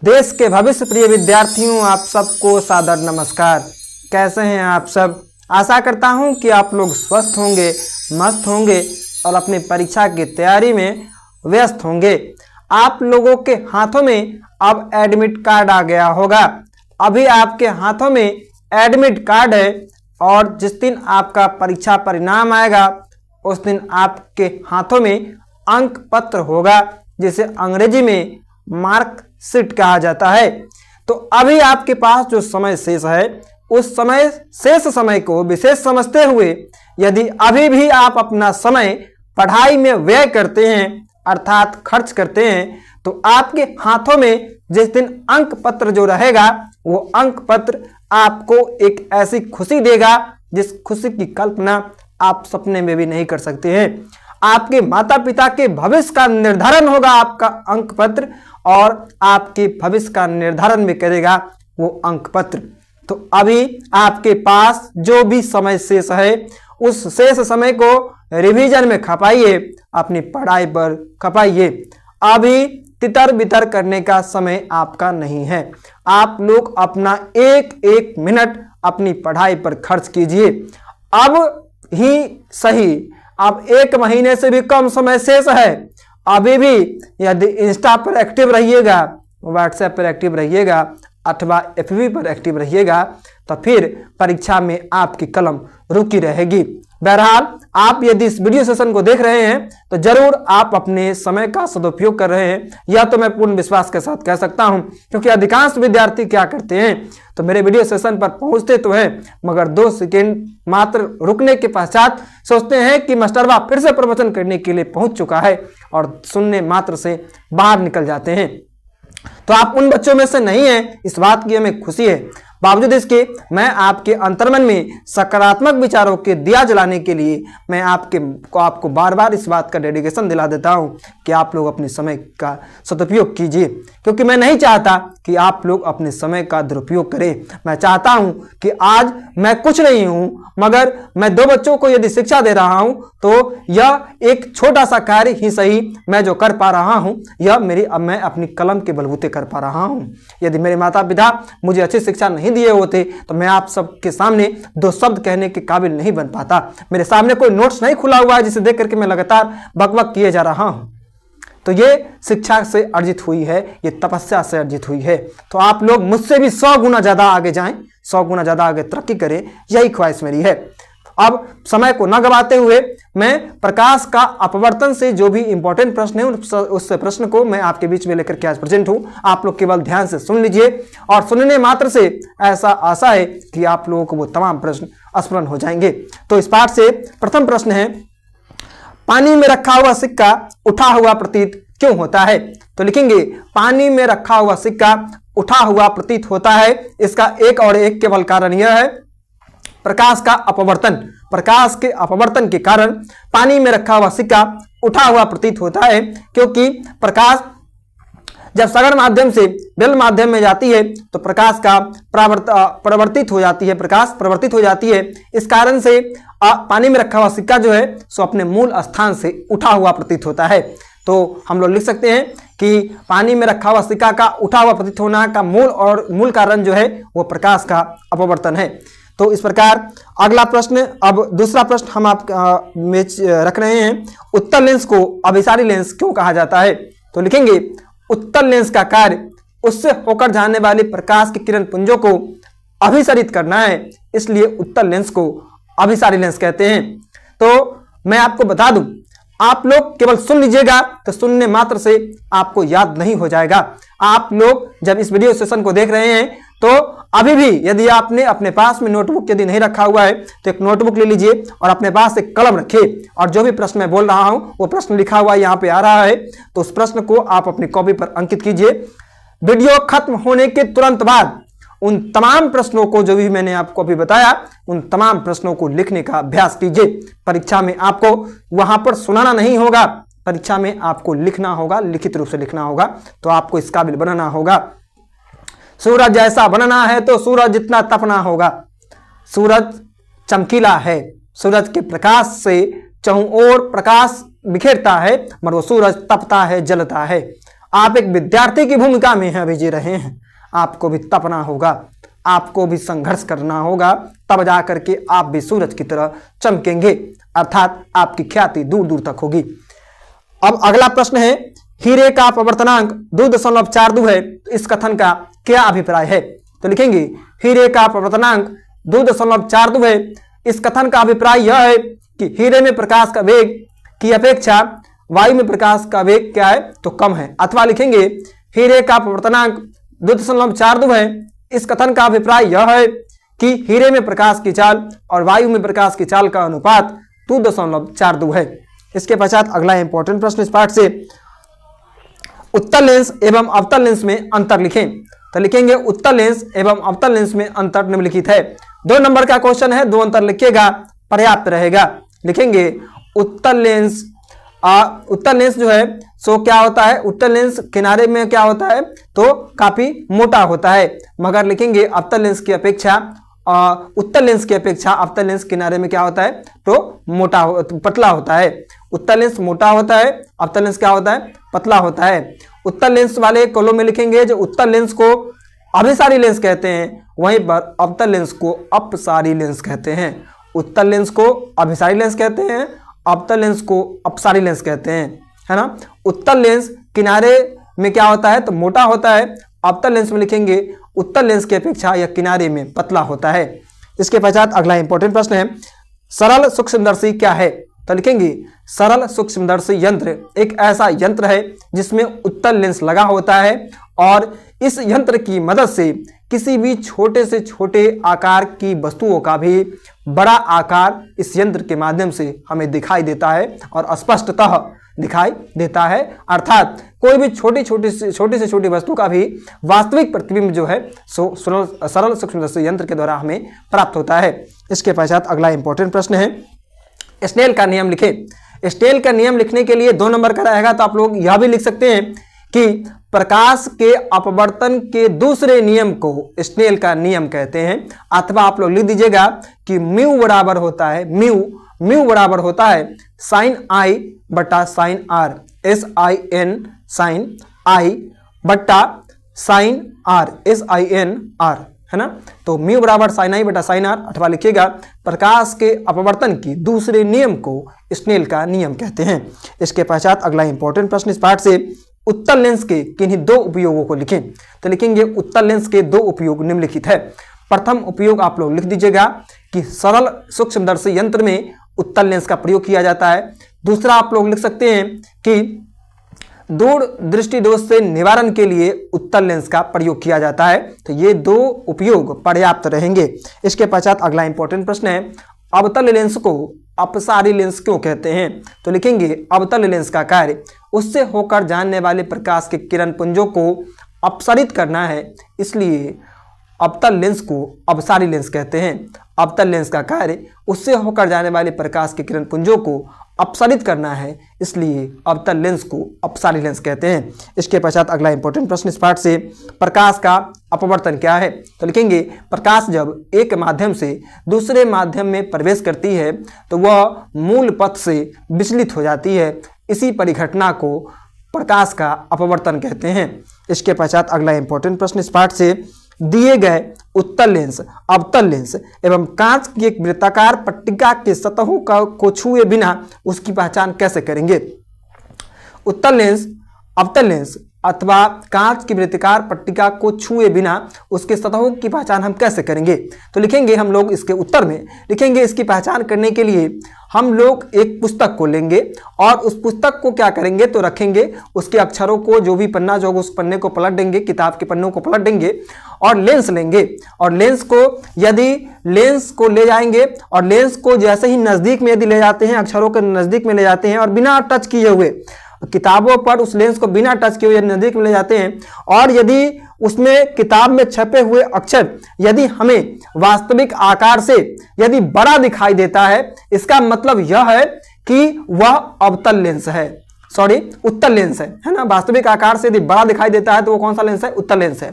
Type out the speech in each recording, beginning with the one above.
देश के भविष्य प्रिय विद्यार्थियों, आप सबको सादर नमस्कार। कैसे हैं आप सब? आशा करता हूं कि आप लोग स्वस्थ होंगे, मस्त होंगे और अपनी परीक्षा की तैयारी में व्यस्त होंगे। आप लोगों के हाथों में अब एडमिट कार्ड आ गया होगा। अभी आपके हाथों में एडमिट कार्ड है और जिस दिन आपका परीक्षा परिणाम आएगा उस दिन आपके हाथों में अंक पत्र होगा, जिसे अंग्रेजी में मार्क शीट कहा जाता है। तो अभी आपके पास जो समय शेष है उस शेष समय को विशेष समझते हुए यदि अभी भी आप अपना समय पढ़ाई में व्यय करते हैं अर्थात खर्च करते हैं, तो आपके हाथों में जिस दिन अंक पत्र जो रहेगा वो अंक पत्र आपको एक ऐसी खुशी देगा जिस खुशी की कल्पना आप सपने में भी नहीं कर सकते हैं। आपके माता पिता के भविष्य का निर्धारण होगा आपका अंक पत्र, और आपके भविष्य का निर्धारण में करेगा वो अंक पत्र। तो अभी आपके पास जो भी समय शेष है उस शेष समय को रिवीजन में खपाइए, अपनी पढ़ाई पर खपाइए। अभी तितर बितर करने का समय आपका नहीं है। आप लोग अपना एक एक मिनट अपनी पढ़ाई पर खर्च कीजिए। अब ही सही, अब 1 महीने से भी कम समय शेष है। अभी भी यदि इंस्टा पर एक्टिव रहिएगा, व्हाट्सएप पर एक्टिव रहिएगा अथवा एफबी पर एक्टिव रहिएगा तो फिर परीक्षा में आपकी कलम रुकी रहेगी। बहरहाल आप यदि इस वीडियो सेशन को देख रहे हैं तो जरूर आप अपने समय का सदुपयोग कर रहे हैं, यह तो मैं पूर्ण विश्वास के साथ कह सकता हूं, क्योंकि अधिकांश विद्यार्थी क्या करते हैं तो मेरे वीडियो सेशन पर पहुंचते तो हैं मगर 2 सेकेंड मात्र रुकने के पश्चात सोचते हैं कि मास्टरवा फिर से प्रवचन करने के लिए पहुंच चुका है और सुनने मात्र से बाहर निकल जाते हैं। तो आप उन बच्चों में से नहीं हैं, इस बात की हमें खुशी है। बावजूद इसके मैं आपके अंतर्मन में सकारात्मक विचारों के दिया जलाने के लिए मैं आपको बार बार इस बात का डेडिकेशन दिला देता हूं कि आप लोग अपने समय का सदुपयोग कीजिए, क्योंकि मैं नहीं चाहता कि आप लोग अपने समय का दुरुपयोग करें। मैं चाहता हूं कि आज मैं कुछ नहीं हूं मगर मैं 2 बच्चों को यदि शिक्षा दे रहा हूं तो यह एक छोटा सा कार्य ही सही मैं जो कर पा रहा हूं यह मैं अपनी कलम के बलबूते कर पा रहा हूं। यदि मेरे माता पिता मुझे अच्छी शिक्षा नहीं दिए होते तो मैं आप सबके सामने 2 शब्द कहने के काबिल नहीं बन पाता। मेरे सामने कोई नोट्स नहीं खुला हुआ है जिसे देख करके मैं लगातार बकबक किए जा रहा हूं। तो ये शिक्षा से अर्जित हुई है, ये तपस्या से अर्जित हुई है। तो आप लोग मुझसे भी 100 गुना ज्यादा आगे जाएं, 100 गुना ज्यादा आगे तरक्की करें, यही ख्वाहिश मेरी है। अब समय को न गवाते हुए मैं प्रकाश का अपवर्तन से जो भी इंपॉर्टेंट प्रश्न है उस प्रश्न को मैं आपके बीच में लेकर के आज प्रेजेंट हूं। आप लोग केवल ध्यान से सुन लीजिए और सुनने मात्र से ऐसा आशा है कि आप लोगों को वो तमाम प्रश्न स्मरण हो जाएंगे। तो इस पाठ से प्रथम प्रश्न है, पानी में रखा हुआ सिक्का उठा हुआ प्रतीत क्यों होता है? तो लिखेंगे पानी में रखा हुआ सिक्का उठा हुआ प्रतीत होता है। इसका एक और एक केवल कारण यह है, प्रकाश का अपवर्तन। प्रकाश के अपवर्तन के कारण पानी में रखा हुआ सिक्का उठा हुआ प्रतीत होता है, क्योंकि प्रकाश जब सघन माध्यम से विरल माध्यम में जाती है तो प्रकाश का प्रवर्तित हो जाती है, प्रकाश प्रवर्तित हो जाती है। इस कारण से पानी में रखा हुआ सिक्का जो है सो अपने मूल स्थान से उठा हुआ प्रतीत होता है। तो हम लोग लिख सकते हैं कि पानी में रखा हुआ सिक्का का उठा हुआ प्रतीत होना का मूल कारण जो है वो प्रकाश का अपवर्तन है। तो इस प्रकार अगला प्रश्न, अब दूसरा प्रश्न हम आप में रख रहे हैं, उत्तल लेंस को अभिसारी लेंस क्यों कहा जाता है? तो लिखेंगे उत्तल लेंस का कार्य उससे होकर जाने वाली प्रकाश की किरण पुंजों को अभिसारित करना है, इसलिए उत्तल लेंस को अभिसारी लेंस कहते हैं। तो मैं आपको बता दूं, आप लोग केवल सुन लीजिएगा तो सुनने मात्र से आपको याद नहीं हो जाएगा। आप लोग जब इस वीडियो सेशन को देख रहे हैं तो अभी भी यदि आपने अपने पास में नोटबुक यदि नहीं रखा हुआ है तो एक नोटबुक ले लीजिए और अपने पास एक कलम रखिए और जो भी प्रश्न मैं बोल रहा हूं वो प्रश्न लिखा हुआ यहाँ पे आ रहा है तो उस प्रश्न को आप अपनी कॉपी पर अंकित कीजिए। वीडियो खत्म होने के तुरंत बाद उन तमाम प्रश्नों को जो भी मैंने आपको अभी बताया उन तमाम प्रश्नों को लिखने का अभ्यास कीजिए। परीक्षा में आपको वहां पर सुनाना नहीं होगा, परीक्षा में आपको लिखना होगा, लिखित रूप से लिखना होगा। तो आपको इस काबिल बनाना होगा। सूरज जैसा बनना है तो सूरज जितना तपना होगा। सूरज चमकीला है, सूरज के प्रकाश से चहुं ओर प्रकाश बिखेरता है, मगर वो सूरज तपता है, जलता है। आप एक विद्यार्थी की भूमिका में अभी जी रहे हैं। आपको भी तपना होगा, आपको भी संघर्ष करना होगा, तब जा करके आप भी सूरज की तरह चमकेंगे, अर्थात आपकी ख्याति दूर दूर तक होगी। अब अगला प्रश्न है, हीरे का अपवर्तनांक 2.42 है, इस कथन का क्या अभिप्राय है? तो लिखेंगे हीरे का अपवर्तनांक 2.42 है, इस कथन का अभिप्राय यह है कि हीरे में प्रकाश का वेग की अपेक्षा वायु में प्रकाश का वेग क्या है? तो कम है। अथवा लिखेंगे हीरे का अपवर्तनांक 2.42 है, इस कथन का अभिप्राय यह है कि हीरे में प्रकाश की चाल और वायु में प्रकाश की चाल का अनुपात 2.42 है। इसके पश्चात अगला इंपॉर्टेंट प्रश्न इस पाठ से, उत्तल लेंस एवं अवतल लेंस में अंतर लिखें। तो लिखेंगे उत्तल लेंस एवं अवतल लेंस में अंतर निम्नलिखित है। 2 नंबर का क्वेश्चन है, 2 अंतर लिखिएगा, पर्याप्त रहेगा। लिखेंगे उत्तल लेंस जो है सो क्या होता है, उत्तल लेंस किनारे में क्या होता है तो काफी मोटा होता है, मगर लिखेंगे अवतल लेंस की अपेक्षा उत्तल लेंस की अपेक्षा अवतल लेंस किनारे में क्या होता है तो पतला होता है। उत्तल लेंस मोटा होता है, अवतल लेंस क्या होता है, पतला होता है। उत्तल लेंस वाले कॉलम में लिखेंगे जो उत्तल लेंस को अभिसारी लेंस कहते हैं, वहीं पर अवतल लेंस को अपसारी लेंस कहते हैं। उत्तल लेंस को अभिसारी लेंस कहते हैं, अवतल लेंस को अपसारी लेंस कहते हैं, है ना। उत्तल लेंस किनारे में क्या होता है तो मोटा होता है, अवतल लेंस में लिखेंगे उत्तल लेंस की अपेक्षा यह किनारे में पतला होता है। इसके पश्चात अगला इंपॉर्टेंट प्रश्न है, सरल सूक्ष्मदर्शी क्या है? तो लिखेंगे सरल सूक्ष्मदर्शी यंत्र एक ऐसा यंत्र है जिसमें उत्तल लेंस लगा होता है और इस यंत्र की मदद से किसी भी छोटे से छोटे आकार की वस्तुओं का भी बड़ा आकार इस यंत्र के माध्यम से हमें दिखाई देता है और स्पष्टतः दिखाई देता है, अर्थात कोई भी छोटी से छोटी वस्तु का भी वास्तविक प्रतिबिंब जो है सरल सूक्ष्मदर्शी यंत्र के द्वारा हमें प्राप्त होता है। इसके पश्चात अगला इंपॉर्टेंट प्रश्न है, स्नेल का नियम लिखें। स्नेल का नियम लिखने के लिए 2 नंबर का रहेगा, तो आप लोग यह भी लिख सकते हैं कि प्रकाश के अपवर्तन के दूसरे नियम को स्नेल का नियम कहते हैं, अथवा आप लोग लिख दीजिएगा कि म्यू बराबर होता है साइन आई बटा साइन आर, SIN साइन आई बटा साइन आर, SIN आर, है ना। तो म्यू बराबर साइन आई बटा साइन आर, अथवा लिखिएगा प्रकाश के अपवर्तन के दूसरे नियम को स्नेल का नियम कहते हैं। इसके पश्चात अगला इंपॉर्टेंट प्रश्न इस पाठ से, उत्तल लेंस के किन्हीं 2 उपयोगों को लिखें। तो लिखेंगे उत्तल लेंस के 2 उपयोग निम्नलिखित है। प्रथम उपयोग आप लोग लिख दीजिएगा कि सरल सूक्ष्मदर्शी यंत्र में उत्तल लेंस का प्रयोग किया जाता है। दूसरा आप लोग लिख सकते हैं कि दूर दृष्टि दोष से निवारण के लिए उत्तल लेंस का प्रयोग किया जाता है। तो ये 2 उपयोग पर्याप्त रहेंगे। इसके पश्चात अगला इंपॉर्टेंट प्रश्न है, अवतल लेंस को अपसारी लेंस क्यों कहते हैं? तो लिखेंगे अवतल लेंस का कार्य उससे होकर जाने वाले प्रकाश के किरण पुंजों को अपसरित करना है, इसलिए अवतल लेंस को अपसारी लेंस कहते हैं। अवतल लेंस का कार्य उससे होकर जाने वाले प्रकाश के किरण पुंजों को अपसरित करना है, इसलिए अवतल लेंस को अपसारी लेंस कहते हैं। इसके पश्चात अगला इंपॉर्टेंट प्रश्न इस पाठ से, प्रकाश का अपवर्तन क्या है? तो लिखेंगे प्रकाश जब एक माध्यम से दूसरे माध्यम में प्रवेश करती है तो वह मूल पथ से विचलित हो जाती है, इसी परिघटना को प्रकाश का अपवर्तन कहते हैं। इसके पश्चात अगला इंपॉर्टेंट प्रश्न इस पाठ से, दिए गए उत्तल लेंस, अवतल लेंस एवं कांच की एक वृत्ताकार पट्टिका के सतहों को छुए बिना उसकी पहचान कैसे करेंगे? उत्तल लेंस, अवतल लेंस अथवा कांच की वृत्ताकार पट्टिका को छुए बिना उसके सतहों की पहचान हम कैसे करेंगे? तो लिखेंगे हम लोग इसके उत्तर में लिखेंगे इसकी पहचान करने के लिए हम लोग एक पुस्तक को लेंगे और उस पुस्तक को क्या करेंगे तो रखेंगे, उसके अक्षरों को जो भी पन्ना जो होगा उस पन्ने को पलट देंगे, किताब के पन्नों को पलट देंगे और लेंस लेंगे और लेंस को यदि लेंस को ले जाएंगे और लेंस को जैसे ही नज़दीक में यदि ले जाते हैं, अक्षरों के नज़दीक में ले जाते हैं और बिना टच किए हुए किताबों पर उस लेंस को बिना टच किए हुए नज़दीक में ले जाते हैं और यदि उसमें किताब में छपे हुए अक्षर यदि हमें वास्तविक आकार से यदि बड़ा दिखाई देता है, इसका मतलब यह है कि वह अवतल लेंस है। सॉरी उत्तल लेंस है ना। वास्तविक आकार से यदि बड़ा दिखाई देता है तो वो कौन सा लेंस है? उत्तल लेंस है।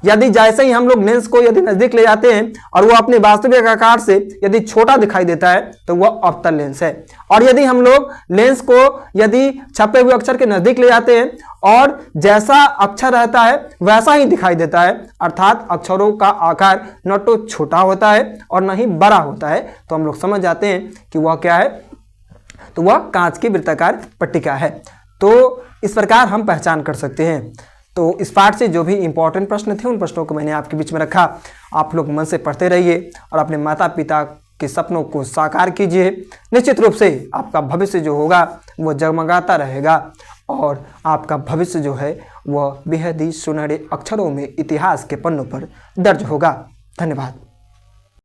यदि जैसे ही हम लोग लेंस को यदि नजदीक ले जाते हैं और वो अपने वास्तविक आकार से यदि छोटा दिखाई देता है तो वह अवतल लेंस है। और यदि हम लोग लेंस को यदि छपे हुए अक्षर के नजदीक ले जाते हैं और जैसा अक्षर रहता है वैसा ही दिखाई देता है, अर्थात अक्षरों का आकार न तो छोटा होता है और न ही बड़ा होता है, तो हम लोग समझ जाते हैं कि वह क्या है? तो वह कांच की वृत्ताकार पट्टिका है। तो इस प्रकार हम पहचान कर सकते हैं। तो इस पाठ से जो भी इंपॉर्टेंट प्रश्न थे उन प्रश्नों को मैंने आपके बीच में रखा। आप लोग मन से पढ़ते रहिए और अपने माता पिता के सपनों को साकार कीजिए। निश्चित रूप से आपका भविष्य जो होगा वो जगमगाता रहेगा और आपका भविष्य जो है वह बेहद ही सुनहरे अक्षरों में इतिहास के पन्नों पर दर्ज होगा। धन्यवाद।